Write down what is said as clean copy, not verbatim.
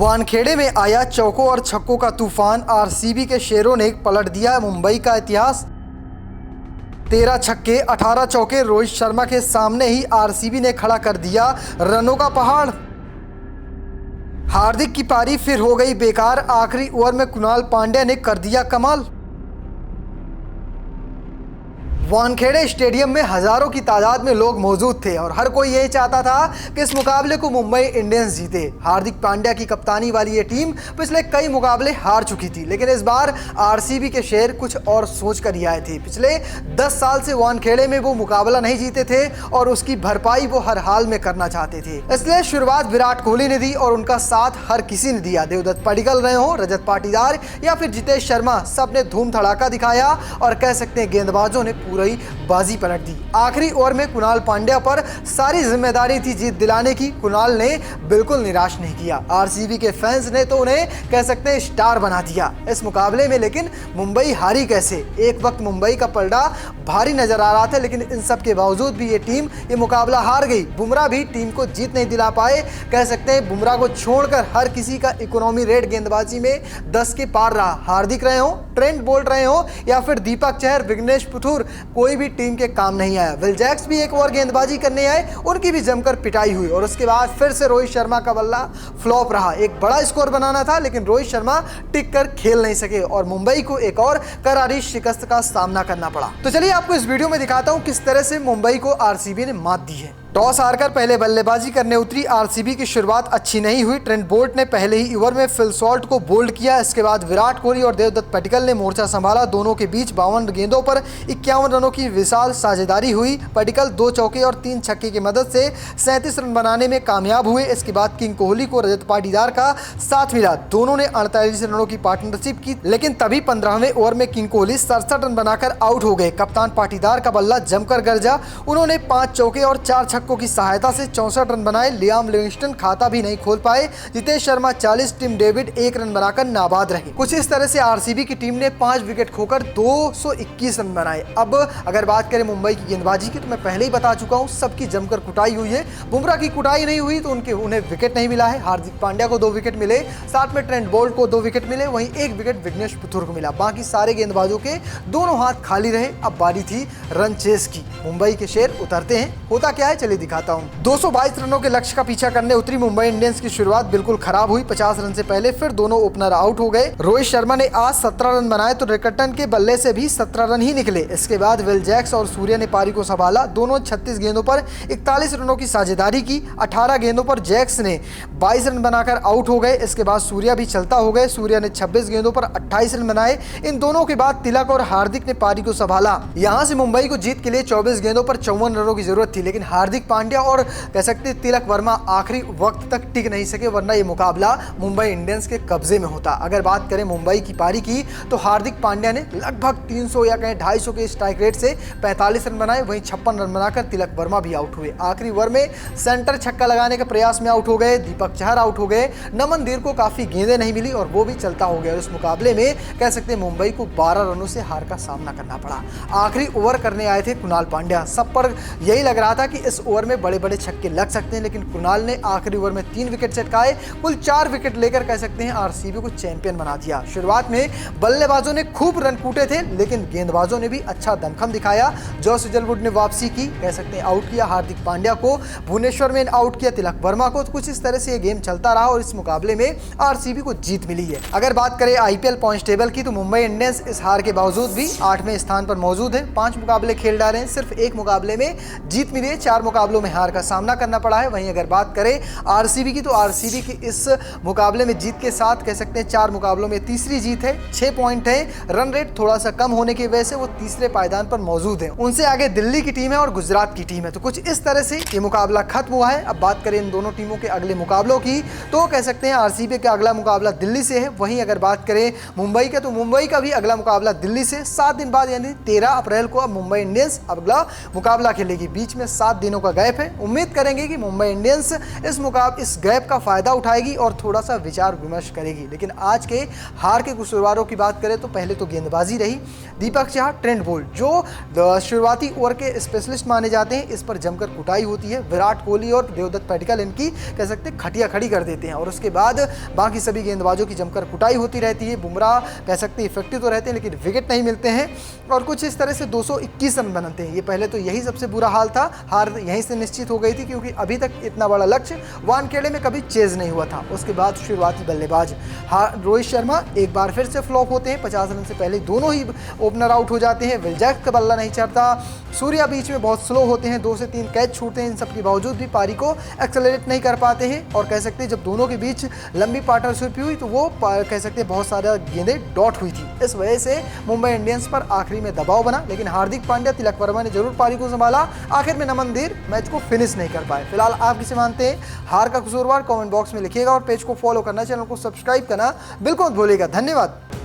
वानखेड़े में आया चौकों और छक्कों का तूफान। आरसीबी के शेरों ने पलट दिया मुंबई का इतिहास। 13 छक्के 18 चौके रोहित शर्मा के सामने ही आरसीबी ने खड़ा कर दिया रनों का पहाड़। हार्दिक की पारी फिर हो गई बेकार। आखिरी ओवर में कुणाल पांड्या ने कर दिया कमाल। वानखेड़े स्टेडियम में हजारों की तादाद में लोग मौजूद थे और हर कोई यही चाहता था कि इस मुकाबले को मुंबई इंडियंस जीते। हार्दिक पांड्या की कप्तानी वाली ये टीम पिछले कई मुकाबले हार चुकी थी, लेकिन इस बार आरसीबी के शेर कुछ और सोच कर ही आए थे। पिछले 10 साल से वानखेड़े में वो मुकाबला नहीं जीते थे और उसकी भरपाई वो हर हाल में करना चाहते थे। इसलिए शुरुआत विराट कोहली ने दी और उनका साथ हर किसी ने दिया। देवदत्त पडिक्कल रहे हो, रजत पाटीदार या फिर जितेश शर्मा, सबने धूम धड़ाका दिखाया और कह सकते हैं गेंदबाजों ने पूरी बाजी पलट दी। आखिरी ओवर में कुणाल पांड्या पर सारी जिम्मेदारी थी जीत दिलाने की। कुणाल ने बिल्कुल निराश नहीं किया। आरसीबी के फैंस ने तो उन्हें कह सकते हैं स्टार बना दिया इस मुकाबले में। लेकिन मुंबई हारी कैसे? एक वक्त मुंबई का पलड़ा भारी नजर आ रहा था, लेकिन इन सब के बावजूद भी ये टीम ये मुकाबला हार गई। बुमराह भी टीम को जीत नहीं दिला पाए। कह सकते हैं बुमराह को छोड़कर हर किसी का इकोनॉमी रेट गेंदबाजी में 10 के पार रहा। हार्दिक रहे हो, ट्रेंट बोल्ट रहे हो या फिर दीपक चहर, विघ्नेश पुथुर, कोई भी टीम के काम नहीं आया। विल जैक्स भी एक और गेंदबाजी करने आए, उनकी भी जमकर पिटाई हुई और उसके बाद फिर से रोहित शर्मा का बल्ला फ्लॉप रहा। एक बड़ा स्कोर बनाना था लेकिन रोहित शर्मा टिक कर खेल नहीं सके और मुंबई को एक और करारी शिकस्त का सामना करना पड़ा। तो चलिए आपको इस वीडियो में दिखाता हूं किस तरह से मुंबई को आरसीबी ने मात दी है। टॉस हारकर पहले बल्लेबाजी करने उतरी आरसीबी की शुरुआत अच्छी नहीं हुई। ट्रेंट बोल्ट ने पहले ही ओवर में फिल सॉल्ट को बोल्ड किया। इसके बाद विराट कोहली और देवदत्त पडिक्कल ने मोर्चा संभाला। दोनों के बीच 52 गेंदों पर 51 रनों की विशाल साझेदारी हुई। पडिक्कल 2 चौके और 3 छक्के की मदद से 37 रन बनाने में कामयाब हुए। इसके बाद किंग कोहली को रजत पाटीदार का साथ मिला। दोनों ने 48 रनों की पार्टनरशिप की, लेकिन तभी 15वें ओवर में किंग कोहली 67 रन बनाकर आउट हो गए। कप्तान पाटीदार का बल्ला जमकर गरजा। उन्होंने 5 चौके और 4 छक्कों की सहायता से 64 रन बनाए। लियाम लिविंगस्टन खाता भी नहीं खोल पाए। Jitesh Sharma 40, Tim David 1 run बनाकर नाबाद रहे। कुछ इस तरह से आरसीबी की टीम ने 5 विकेट खोकर 221 रन बनाए। अब अगर बात करें मुंबई की गेंदबाजी की, तो मैं पहले ही बता चुका हूं सबकी जमकर कुटाई हुई है। बुमराह की कुटाई नहीं हुई तो उन्हें विकेट नहीं मिला है। हार्दिक पांड्या को 2 विकेट मिले, साथ में ट्रेंट बोल्ट को 2 विकेट मिले, वहीं 1 विकेट विघ्नेश पुथुर को मिला। बाकी सारे गेंदबाजों के दोनों हाथ खाली रहे। अब बारी थी रन चेस की। मुंबई के शेर उतरते हैं। होता क्या है चलिए दिखाता हूं। 222 रनों के लक्ष्य का पीछा करने उतरी मुंबई इंडियंस की शुरुआत बिल्कुल खराब हुई। 50 रन से पहले फिर दोनों ओपनर आउट हो गए। रोहित शर्मा ने आज 17 रन बनाए तो रिकर्टन के बल्ले से भी 17 रन ही निकले। इसके बाद विल जैक्स और सूर्या ने पारी को संभाला। दोनों 36 गेंदों पर 41 रनों की साझेदारी की। 18 गेंदों पर जैक्स ने 22 रन बनाकर आउट हो गए। इसके बाद सूर्या भी चलता हो गए। सूर्या ने 26 गेंदों पर 28 रन बनाए। इन दोनों के बाद तिलक और हार्दिक ने पारी को संभाला। यहां से मुंबई को जीत के लिए 24 गेंदों पर 54 रनों की जरूरत थी, लेकिन हार्दिक पांड्या और कह सकते तिलक वर्मा आखिरी वक्त तक टिक नहीं सके, वरना ये मुकाबला मुंबई इंडियंस के कब्जे में होता। अगर बात करें मुंबई की पारी की, तो हार्दिक पांड्या ने लगभग 300 या कहें 250 के स्ट्राइक रेट से 45 रन बनाए, वहीं 56 रन बनाकर तिलक वर्मा भी आउट हुए। आखिरी ओवर में सेंटर छक्का लगाने के प्रयास में आउट हो गए। दीपक चहर आउट हो गए। नमन धीर को काफी गेंदें नहीं मिली और वो भी चलता हो गया। इस मुकाबले में कह सकते मुंबई को 12 रनों से हार का सामना करना पड़ा। आखिरी ओवर करने आए थे कुणाल पांड्या। सब पर यही लग रहा था कि इस ओवर में बड़े बड़े छक्के लग सकते हैं, लेकिन कुणाल ने आखिरी ओवर में 3 विकेट चटकाए। कुल 4 विकेट लेकर कह सकते हैं आरसीबी को चैंपियन बना दिया। शुरुआत में बल्लेबाजों ने खूब रन कूटे थे, लेकिन गेंदबाजों ने भी अच्छा दमखम दिखाया। जॉस हेजलवुड ने वापसी की, कह सकते हैं आउट किया हार्दिक पांड्या को। भुवनेश्वर में आउट किया तिलक वर्मा को। तो कुछ इस तरह से ये गेम चलता रहा और इस मुकाबले में आरसीबी को जीत मिली है। अगर बात करें आईपीएल पॉइंट्स टेबल की, तो मुंबई इंडियंस इस हार के बावजूद भी 8वें स्थान पर मौजूद है। 5 मुकाबले खेल डाले हैं, सिर्फ 1 मुकाबले में जीत मिली है। 4 मुकाबलों में हार का सामना करना पड़ा है। वहीं अगर बात करें आरसीबी की, तो आरसीबी की इस मुकाबले में जीत के साथ कह सकते हैं 4 मुकाबलों में तीसरी जीत है। 6 पॉइंट है। रन रेट थोड़ा सा कम होने की वजह से वो तीसरे पायदान पर मौजूद है। उनसे आगे दिल्ली की टीम है और गुजरात की टीम है। तो कुछ इस तरह से ये मुकाबला खत्म हुआ है। अब बात करें इन दोनों टीमों के अगले मुकाबलों की, तो कह सकते हैं आरसीबी का अगला मुकाबला दिल्ली से है। वहीं अगर बात करें मुंबई का, तो मुंबई का भी अगला मुकाबला दिल्ली से 7 दिन बाद यानी 13 अप्रैल को अब मुंबई इंडियंस अगला मुकाबला खेलेगी। बीच में 7 दिनों का गैप है। उम्मीद करेंगे कि मुंबई इंडियंस इस गैप का फायदा उठाएगी और थोड़ा सा विचार विमर्श करेगी। लेकिन आज के हार के कसूरवारों की बात करें तो पहले तो गेंदबाजी रही। दीपक चाह, ट्रेंट बोल्ट जो शुरुआती ओवर के स्पेशलिस्ट माने जाते हैं, इस पर जमकर कुटाई होती है। विराट कोहली और देवदत्त पडिक्कल इनकी कह सकते हैं खटिया खड़ी कर देते हैं और उसके बाद बाकी सभी गेंदबाजों की जमकर कुटाई होती रहती है। बुमराह कह सकते हैं इफेक्टिव तो रहते हैं लेकिन विकेट नहीं मिलते हैं और कुछ इस तरह से 221 रन बनते हैं। ये पहले तो यही सबसे बुरा हाल था, हार यहीं से निश्चित हो गई थी क्योंकि अभी तक इतना बड़ा लक्ष्य वानखेड़े में कभी चेज नहीं हुआ था। उसके बाद शुरुआती बल्लेबाज रोहित शर्मा एक बार फिर से फ्लॉप होते हैं। 50 रन से पहले दोनों ही ओपनर आउट हो जाते हैं। विल जैक्स का बल्ला नहीं चढ़ता। सूर्या बीच में बहुत स्लो होते हैं, 2 से 3 कैच छूटते हैं। इन सब के बावजूद भी पारी को एक्सेलरेट नहीं कर पाते हैं और कह सकते हैं जब दोनों के बीच लंबी पार्टनरशिप हुई तो वो कह सकते हैं बहुत सारा गेंदें डॉट हुई थी। इस वजह से मुंबई इंडियंस पर आखिरी में दबाव बना, लेकिन हार्दिक पांड्या, तिलक वर्मा ने जरूर पारी को संभाला। आखिर में नमन धीर मैच को फिनिश नहीं कर पाए। फिलहाल आप किसे मानते हैं हार का कसूरवार? कमेंट बॉक्स में लिखिएगा और पेज को फॉलो करना, चैनल को सब्सक्राइब करना बिल्कुल मत भूलिएगा। धन्यवाद।